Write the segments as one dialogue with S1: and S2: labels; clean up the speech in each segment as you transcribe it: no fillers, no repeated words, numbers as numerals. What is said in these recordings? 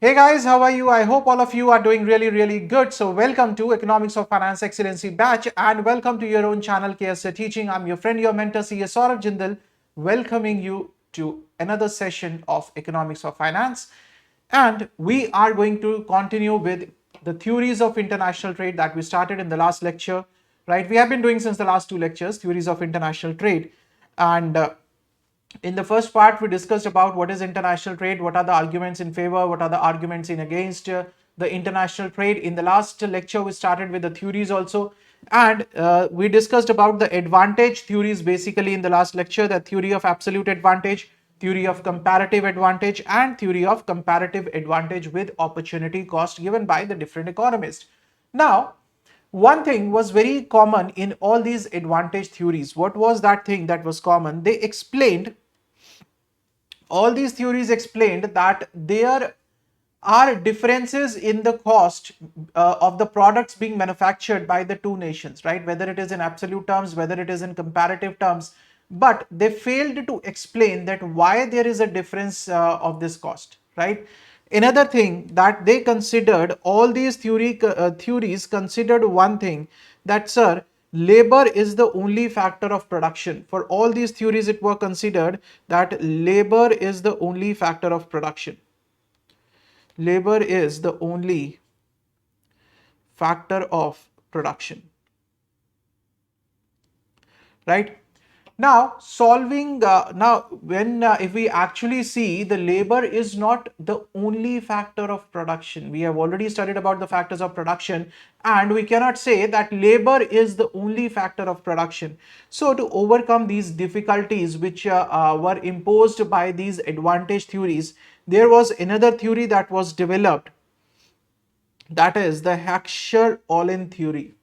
S1: Hey guys, how are you? I hope all of you are doing really good. So welcome to Economics of Finance Excellency batch and welcome to your own channel KSJ Teaching. I'm your friend, your mentor, CS Saurabh Jindal, welcoming you to another session of Economics of Finance. And we are going to continue with the theories of international trade that we started in the last lecture, right? We have been doing since the last two lectures, theories of international trade. And in the first part, we discussed about what is international trade, what are the arguments in favor, what are the arguments in against the international trade. In the last lecture, we started with the theories also, and we discussed about the advantage theories basically in the last lecture, the theory of absolute advantage, theory of comparative advantage, and theory of comparative advantage with opportunity cost given by the different economists. Now, one thing was very common in all these advantage theories. What was that thing that was common? They explained, all these theories explained that there are differences in the cost of the products being manufactured by the two nations, right? Whether it is in absolute terms, whether it is in comparative terms, but they failed to explain that why there is a difference of this cost, right? Another thing that they considered, all these theories considered one thing, that sir, labor is the only factor of production. For all these theories, it was considered that labor is the only factor of production. Labor is the only factor of production, right? Now solving now when if we actually see, the labor is not the only factor of production. We have already studied about the factors of production, and we cannot say that labor is the only factor of production. So to overcome these difficulties which were imposed by these advantage theories, there was another theory that was developed, that is the Heckscher-Allin theory.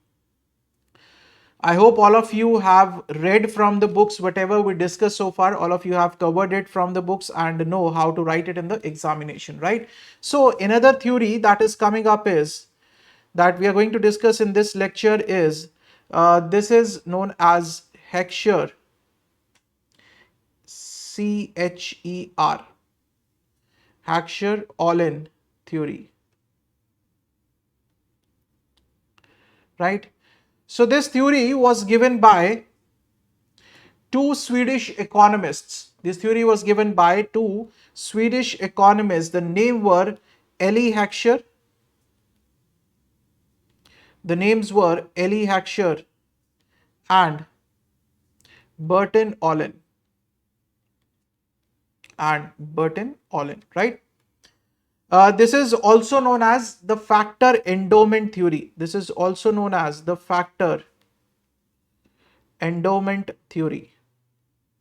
S1: I hope all of you have read from the books, whatever we discussed so far, all of you have covered it from the books and know how to write it in the examination, right? So another theory that is coming up is, that we are going to discuss in this lecture is, this is known as Heckscher, C-H-E-R, Heckscher-Allin theory, right? So this theory was given by two Swedish economists. This theory was given by two Swedish economists. The name were Eli Heckscher. The names were Eli Heckscher and Burton Allin. Right? This is also known as the factor endowment theory. This is also known as the factor endowment theory.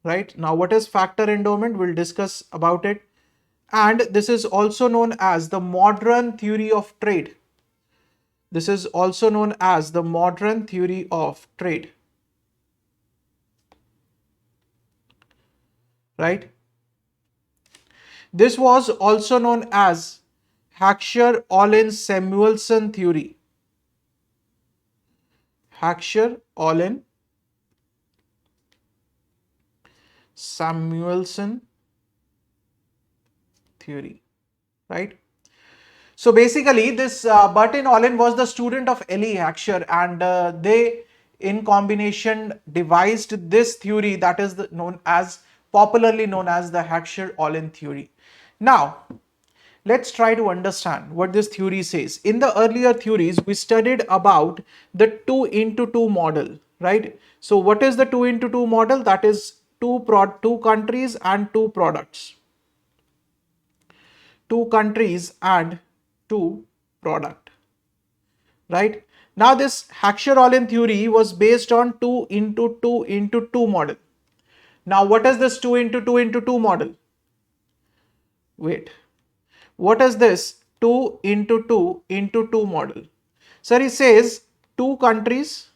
S1: Right? Now, what is factor endowment? We'll discuss about it. And this is also known as the modern theory of trade. This is also known as the modern theory of trade. Right? This was also known as Heckscher-Allin-Samuelson theory. Heckscher-Allin-Samuelson theory. Right? So basically, this Burton Allin was the student of Eli Heckscher, and they, in combination, devised this theory that is popularly known as the Heckscher-Allin theory. Now, let's try to understand what this theory says. In the earlier theories, we studied about the 2 into 2 model, right? So what is the 2 into 2 model? That is two countries and two products. Two countries and two product, right? Now this Heckscher-Allin theory was based on 2 into 2 into 2 model. Now what is this 2 into 2 into 2 model? Wait, what is this 2 into 2 into 2 model? Sir, he says two countries,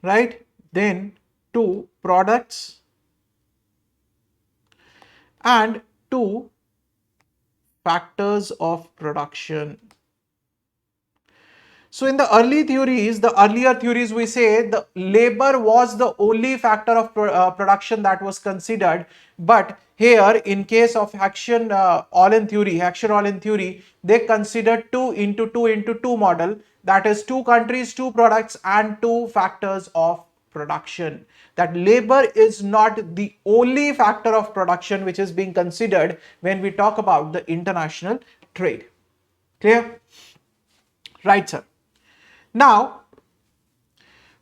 S1: right? Then two products and two factors of production. So in the earlier theories, we say the labor was the only factor of production that was considered. But here, in case of Allin theory, they considered 2 into 2 model. That is 2 countries, 2 products, and 2 factors of production. That labor is not the only factor of production which is being considered when we talk about the international trade. Clear? Right, sir. Now,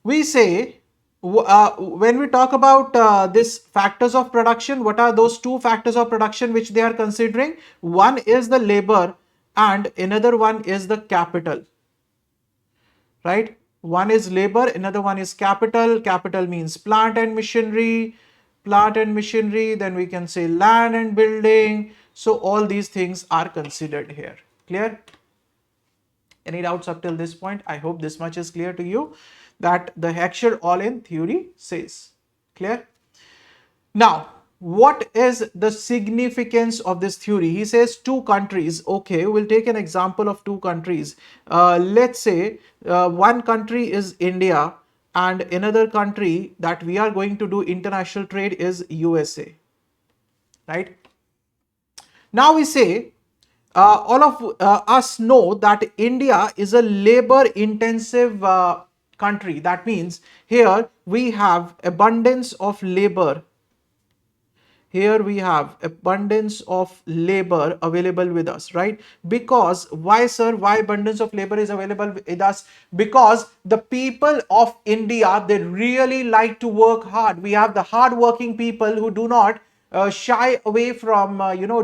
S1: we say when we talk about this factors of production, what are those 2 factors of production which they are considering? One is the labor and another one is the capital, right? One is labor, another one is capital. Capital means plant and machinery, then we can say land and building. So all these things are considered here. Clear? Any doubts up till this point? I hope this much is clear to you that the Allin theory says. Clear? Now, what is the significance of this theory? He says 2 countries. Okay, we'll take an example of 2 countries. Let's say one country is India and another country that we are going to do international trade is USA. Right? Now we say all of us know that India is a labor intensive country. That means here we have abundance of labor. Here we have abundance of labor available with us, right? Because why, sir? Why abundance of labor is available with us? Because the people of India, they really like to work hard. We have the hard working people who do not shy away from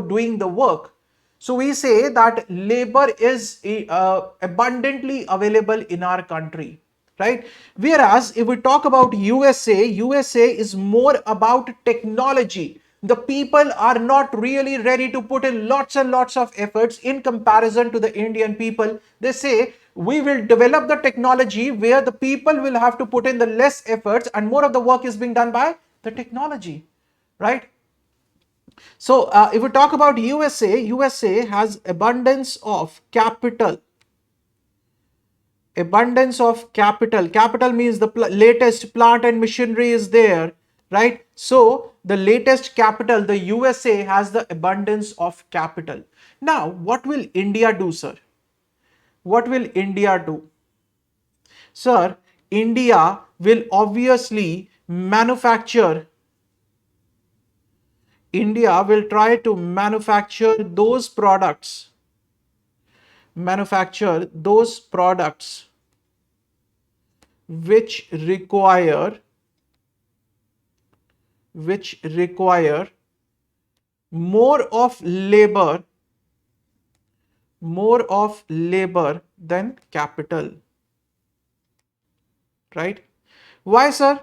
S1: doing the work. So we say that labor is abundantly available in our country, right? Whereas if we talk about USA is more about technology. The people are not really ready to put in lots and lots of efforts in comparison to the Indian people. They say we will develop the technology where the people will have to put in the less efforts and more of the work is being done by the technology, right? So if we talk about USA has abundance of capital. Abundance of capital. Capital means the latest plant and machinery is there, right? So the latest capital, the USA has the abundance of capital. Now, what will India do, sir? What will India do? Sir, India will obviously manufacture. India will try to manufacture those products which require more of labor than capital, right? Why, sir?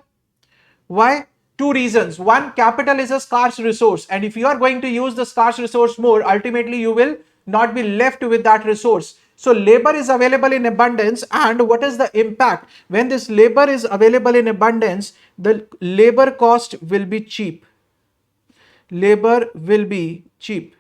S1: Why? 2 reasons. One, capital is a scarce resource, and if you are going to use the scarce resource more, ultimately you will not be left with that resource. So labor is available in abundance, and what is the impact? When this labor is available in abundance, the labor cost will be cheap. Labor will be cheap.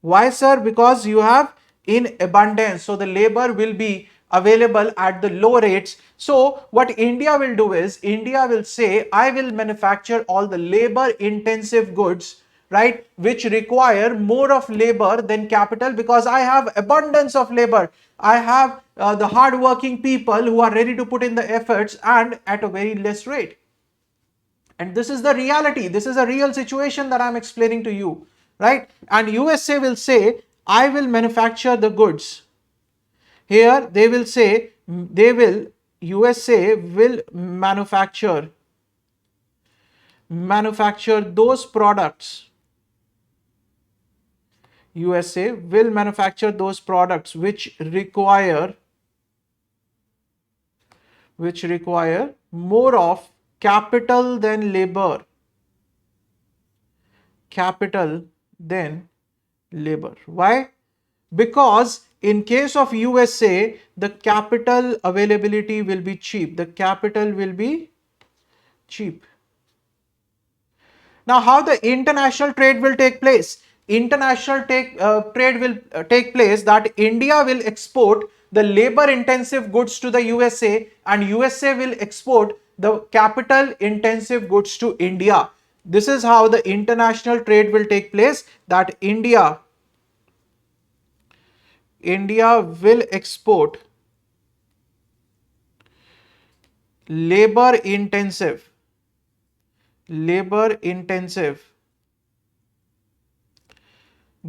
S1: Why, sir? Because you have in abundance, so the labor will be available at the low rates. So what India will do is, India will say, I will manufacture all the labor intensive goods, right, which require more of labor than capital, because I have abundance of labor. I have the hard working people who are ready to put in the efforts and at a very less rate. And this is the reality. This is a real situation that I'm explaining to you, right? And USA will say, I will manufacture the goods. Here they will say, USA will manufacture those products. USA will manufacture those products which require more of capital than labor. Why? Because in case of USA, the capital availability will be cheap. Now, how the international trade will take place? International trade will take place that India will export the labor intensive goods to the USA, and USA will export the capital intensive goods to India. This is how the international trade will take place, that India will export labor intensive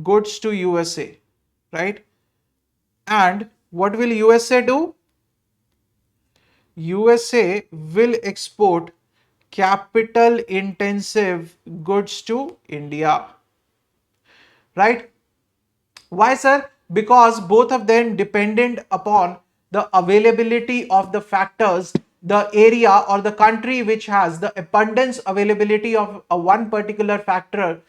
S1: goods to USA, right? And what will USA do? USA will export capital intensive goods to India, right? Why, sir? Because both of them dependent upon the availability of the factors, the area or the country which has the abundance availability of a one particular factor,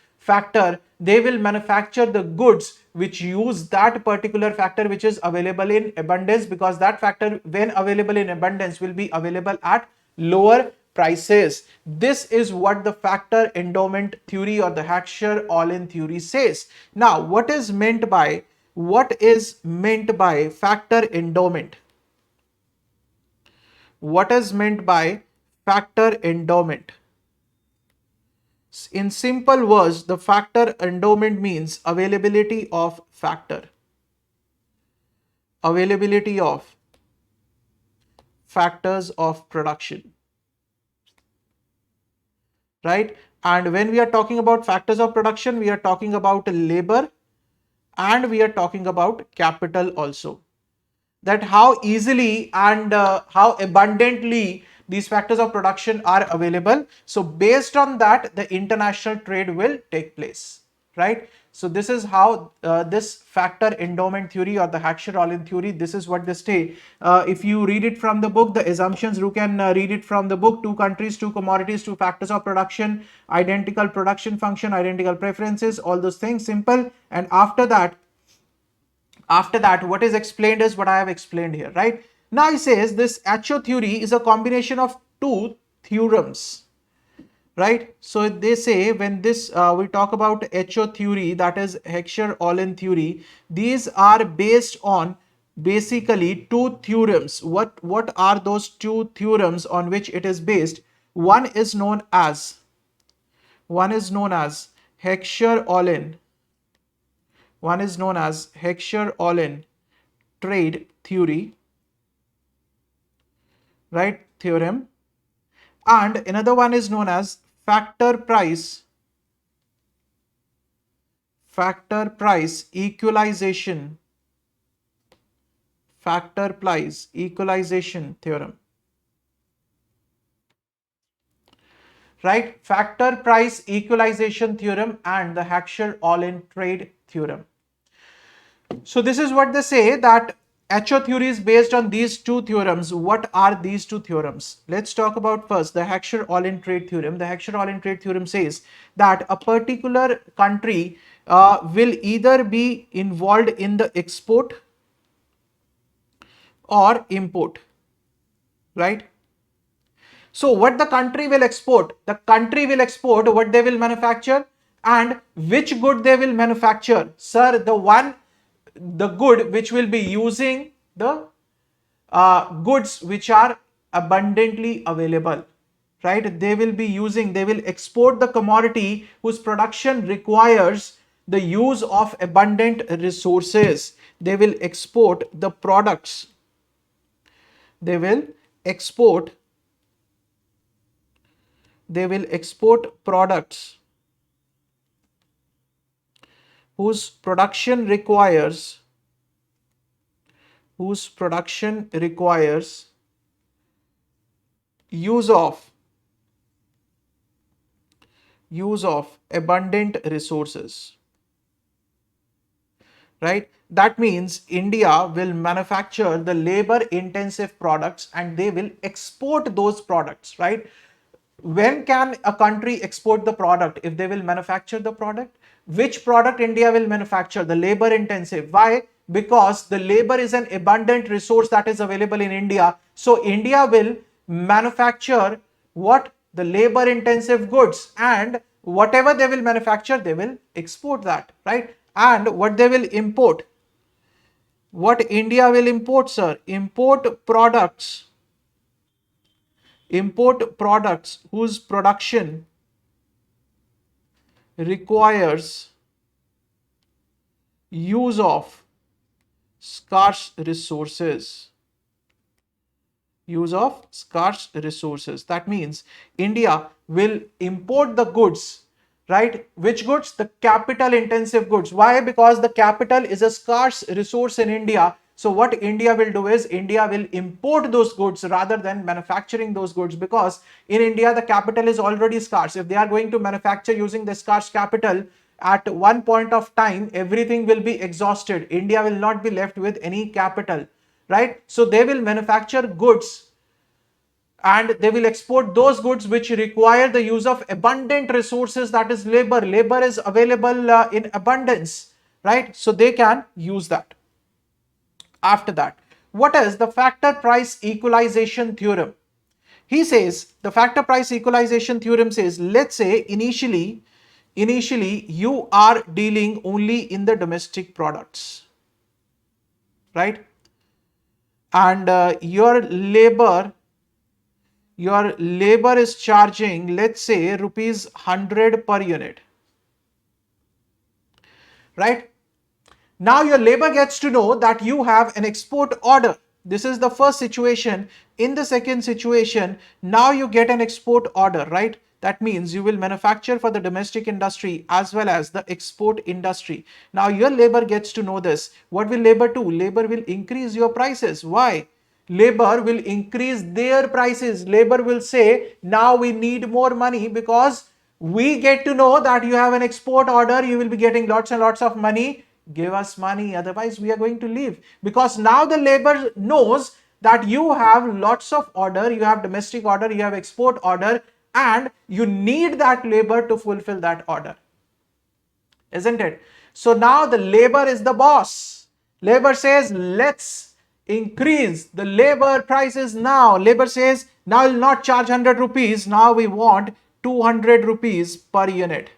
S1: they will manufacture the goods which use that particular factor which is available in abundance, because that factor when available in abundance will be available at lower prices. This is what the factor endowment theory or the Heckscher-Allin theory says. Now, what is meant by factor endowment? What is meant by factor endowment? In simple words, the factor endowment means availability of factors of production, right? And when we are talking about factors of production, we are talking about labor and we are talking about capital also. That how easily and how abundantly these factors of production are available. So based on that, the international trade will take place, right? So this is how this factor endowment theory or the Heckscher-Allin theory, this is what they say. If you read it from the book, the assumptions, you can read it from the book: two countries, two commodities, two factors of production, identical production function, identical preferences, all those things, simple. And after that, what is explained is what I have explained here, right? Now he says this HO theory is a combination of two theorems, right? So they say when this we talk about HO theory, that is Heckscher-Allin theory, these are based on basically two theorems. What are those two theorems on which it is based? One is known as Heckscher-Allin. One is known as Heckscher-Allin trade theory, right? Theorem. And another one is known as factor price equalization theorem, right? Factor price equalization theorem and the Heckscher-Allin trade theorem. So this is what they say, that HO theory is based on these two theorems. What are these two theorems? Let's talk about first the Heckscher-Allin trade theorem. The Heckscher-Allin trade theorem says that a particular country will either be involved in the export or import, right? So what the country will export? The country will export what they will manufacture, and which good they will manufacture. Sir, the good which will be using the goods which are abundantly available, right? They will export the commodity whose production requires the use of abundant resources. They will export the products. They will export products whose production requires use of abundant resources, right? That means India will manufacture the labor intensive products and they will export those products, right? When can a country export the product? If they will manufacture the product. Which product India will manufacture? The labor intensive. Why? Because the labor is an abundant resource that is available in India. So India will manufacture what? The labor intensive goods, and whatever they will manufacture, they will export that, right? And what they will import? What India will import, sir? Import products whose production requires use of scarce resources. Use of scarce resources. That means India will import the goods, right? Which goods? The capital intensive goods. Why? Because the capital is a scarce resource in India. So what India will do is India will import those goods rather than manufacturing those goods, because in India the capital is already scarce. If they are going to manufacture using the scarce capital, at one point of time everything will be exhausted. India will not be left with any capital, right? So they will manufacture goods and they will export those goods which require the use of abundant resources, that is labor. Labor is available in abundance, right? So they can use that. After that, what is the factor price equalization theorem? He says the factor price equalization theorem says, let's say initially you are dealing only in the domestic products, right? And your labor is charging, let's say, rupees 100 per unit, right? Now your labor gets to know that you have an export order. This is the first situation. In the second situation, now you get an export order, right? That means you will manufacture for the domestic industry as well as the export industry. Now your labor gets to know this. What will labor do? Labor will increase your prices. Why? Labor will increase their prices. Labor will say, now we need more money because we get to know that you have an export order, you will be getting lots and lots of money. Give us money, otherwise we are going to leave. Because now the labor knows that you have lots of order, you have domestic order, you have export order, and you need that labor to fulfill that order, isn't it? So now the labor is the boss. Labor says, let's increase the labor prices now. Labor says, now we'll not charge 100 rupees, now we want 200 rupees per unit.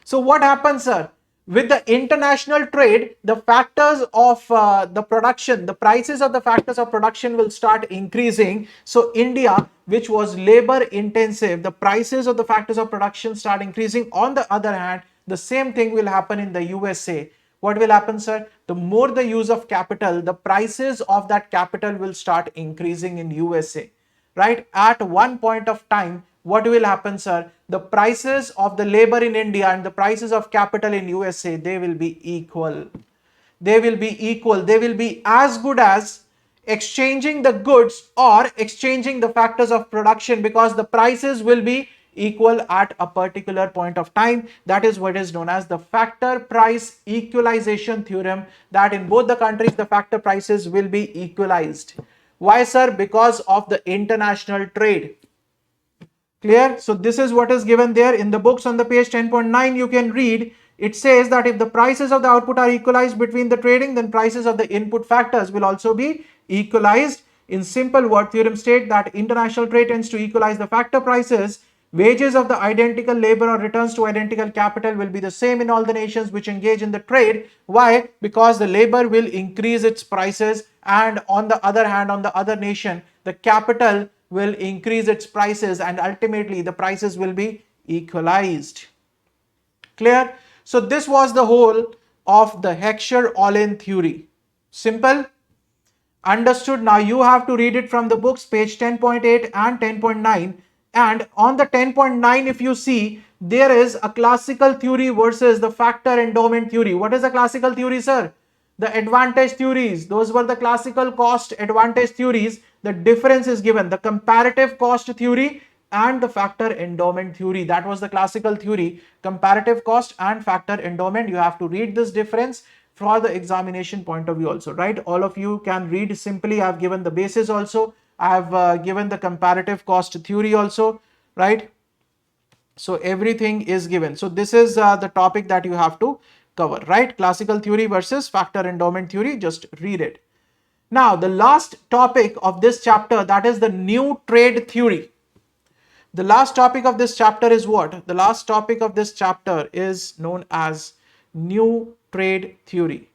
S1: So what happens, sir? With the international trade, the factors of the production, the prices of the factors of production will start increasing. So India, which was labor intensive, the prices of the factors of production start increasing. On the other hand, the same thing will happen in the USA. What will happen, sir? The more the use of capital, the prices of that capital will start increasing in USA, right? At one point of time, what will happen, sir? The prices of the labor in India and the prices of capital in USA, they will be equal. They will be equal. They will be as good as exchanging the goods or exchanging the factors of production, because the prices will be equal at a particular point of time. That is what is known as the factor price equalization theorem, that in both the countries the factor prices will be equalized. Why, sir? Because of the international trade. Clear? So this is what is given there in the books. On the page 10.9 you can read, it says that if the prices of the output are equalized between the trading, then prices of the input factors will also be equalized. In simple word, theorem state that international trade tends to equalize the factor prices. Wages of the identical labor or returns to identical capital will be the same in all the nations which engage in the trade. Why? Because the labor will increase its prices, and on the other hand, on the other nation, the capital will increase its prices, and ultimately the prices will be equalized. Clear? So this was the whole of the Heckscher-Allin theory. Simple? Understood? Now you have to read it from the books, page 10.8 and 10.9. And on the 10.9, if you see, there is a classical theory versus the factor endowment theory. What is the classical theory, sir? The advantage theories. Those were the classical cost advantage theories. The difference is given. The comparative cost theory and the factor endowment theory. That was the classical theory. Comparative cost and factor endowment. You have to read this difference for the examination point of view also, right? All of you can read simply. I have given the basis also. I have given the comparative cost theory also, right? So everything is given. So this is the topic that you have to cover, right? Classical theory versus factor endowment theory. Just read it. Now, the last topic of this chapter, that is the new trade theory. The last topic of this chapter is what? The last topic of this chapter is known as new trade theory.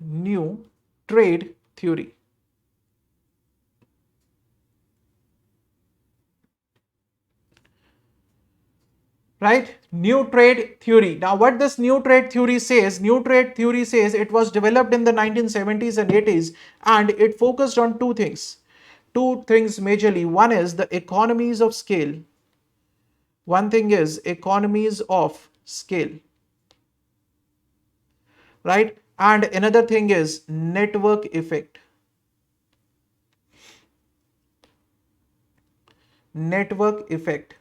S1: new trade theory. Right? New trade theory. Now, what this new trade theory says, it was developed in the 1970s and 80s, and it focused on two things. Two things majorly. One is the economies of scale. One thing is economies of scale. Right? And another thing is network effect. Network effect.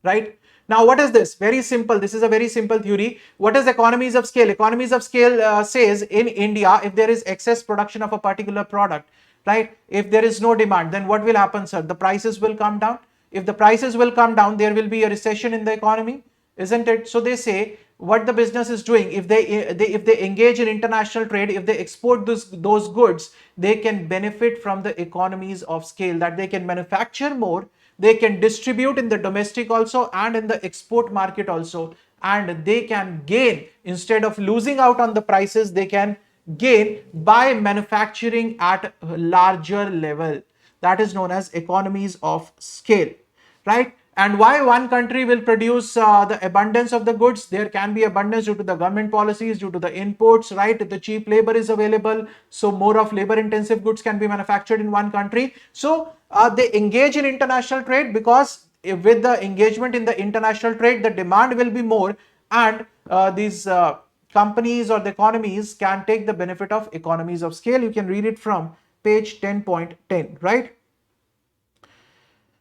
S1: Right? Now, what is this? Very simple. This is a very simple theory. What is economies of scale? Economies of scale says in India, if there is excess production of a particular product, right? If there is no demand, then what will happen, sir? The prices will come down. If the prices will come down, there will be a recession in the economy, isn't it? So they say what the business is doing, if they engage in international trade, if they export those goods, they can benefit from the economies of scale, that they can manufacture more, they can distribute in the domestic also and in the export market also, and they can gain. Instead of losing out on the prices, they can gain by manufacturing at a larger level. That is known as economies of scale, right? And why one country will produce the abundance of the goods? There can be abundance due to the government policies, due to the inputs, right? The cheap labor is available, so more of labor intensive goods can be manufactured in one country. So they engage in international trade, because with the engagement in the international trade, the demand will be more, and these companies or the economies can take the benefit of economies of scale. You can read it from page 10.10, right?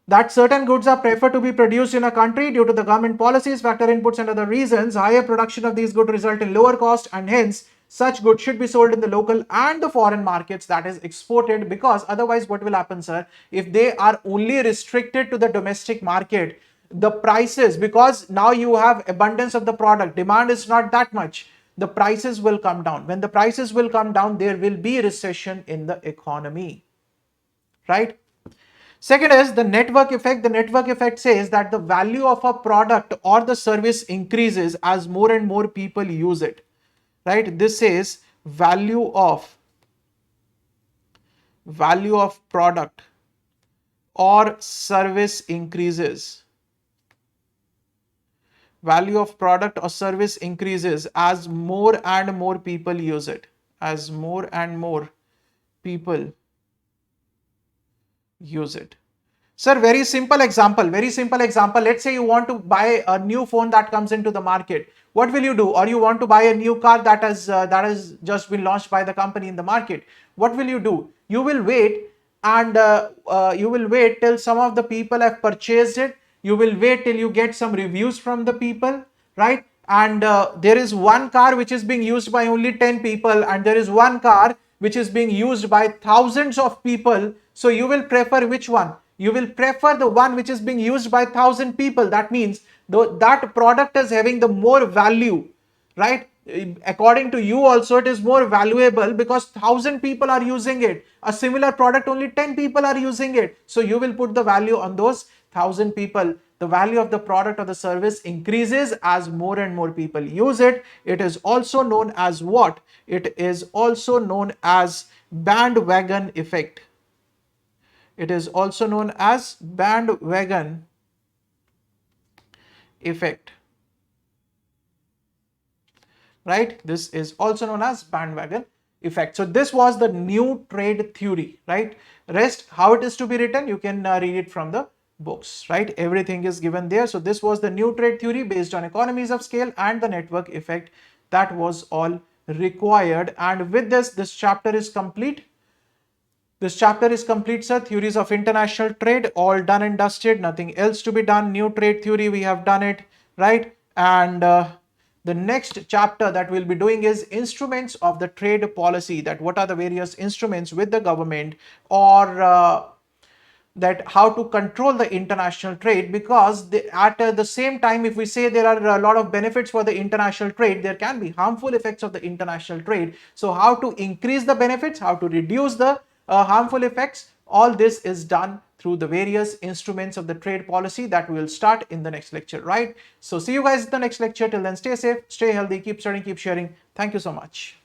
S1: That certain goods are preferred to be produced in a country due to the government policies, factor inputs and other reasons. Higher production of these goods result in lower cost, and hence such goods should be sold in the local and the foreign markets, that is exported, because otherwise what will happen, sir? If they are only restricted to the domestic market, the prices, because now you have abundance of the product, demand is not that much, the prices will come down. When the prices will come down, there will be recession in the economy, right? Second is the network effect. The network effect says that the value of a product or the service increases as more and more people use it, right? This says value of product or service increases. Value of product or service increases as more and more people use it. As more and more people use it. Sir, very simple example, Let's say you want to buy a new phone that comes into the market. What will you do? Or you want to buy a new car that has just been launched by the company in the market. What will you do? You will wait, and you will wait till some of the people have purchased it. You will wait till you get some reviews from the people, right? And there is one car which is being used by only 10 people, and there is one car which is being used by thousands of people. So you will prefer which one? You will prefer the one which is being used by 1,000 people. That means that product is having the more value, right? According to you also, it is more valuable because 1,000 people are using it. A similar product, only 10 people are using it. So you will put the value on those 1,000 people. The value of the product or the service increases as more and more people use it. It is also known as what? It is also known as bandwagon effect. It is also known as bandwagon effect, right? This is also known as bandwagon effect. So this was the new trade theory, right? Rest, how it is to be written, you can read it from the books, right? Everything is given there. So this was the new trade theory based on economies of scale and the network effect. That was all required. And with this chapter is complete. This chapter is complete, sir. Theories of international trade, all done and dusted. Nothing else to be done. New trade theory, we have done it, right? And the next chapter that we'll be doing is instruments of the trade policy. That what are the various instruments with the government, or that how to control the international trade, because at the same time, if we say there are a lot of benefits for the international trade, there can be harmful effects of the international trade. So how to increase the benefits, how to reduce the harmful effects, all this is done through the various instruments of the trade policy that we will start in the next lecture, right? So see you guys in the next lecture. Till then, stay safe, stay healthy, keep studying, keep sharing. Thank you so much.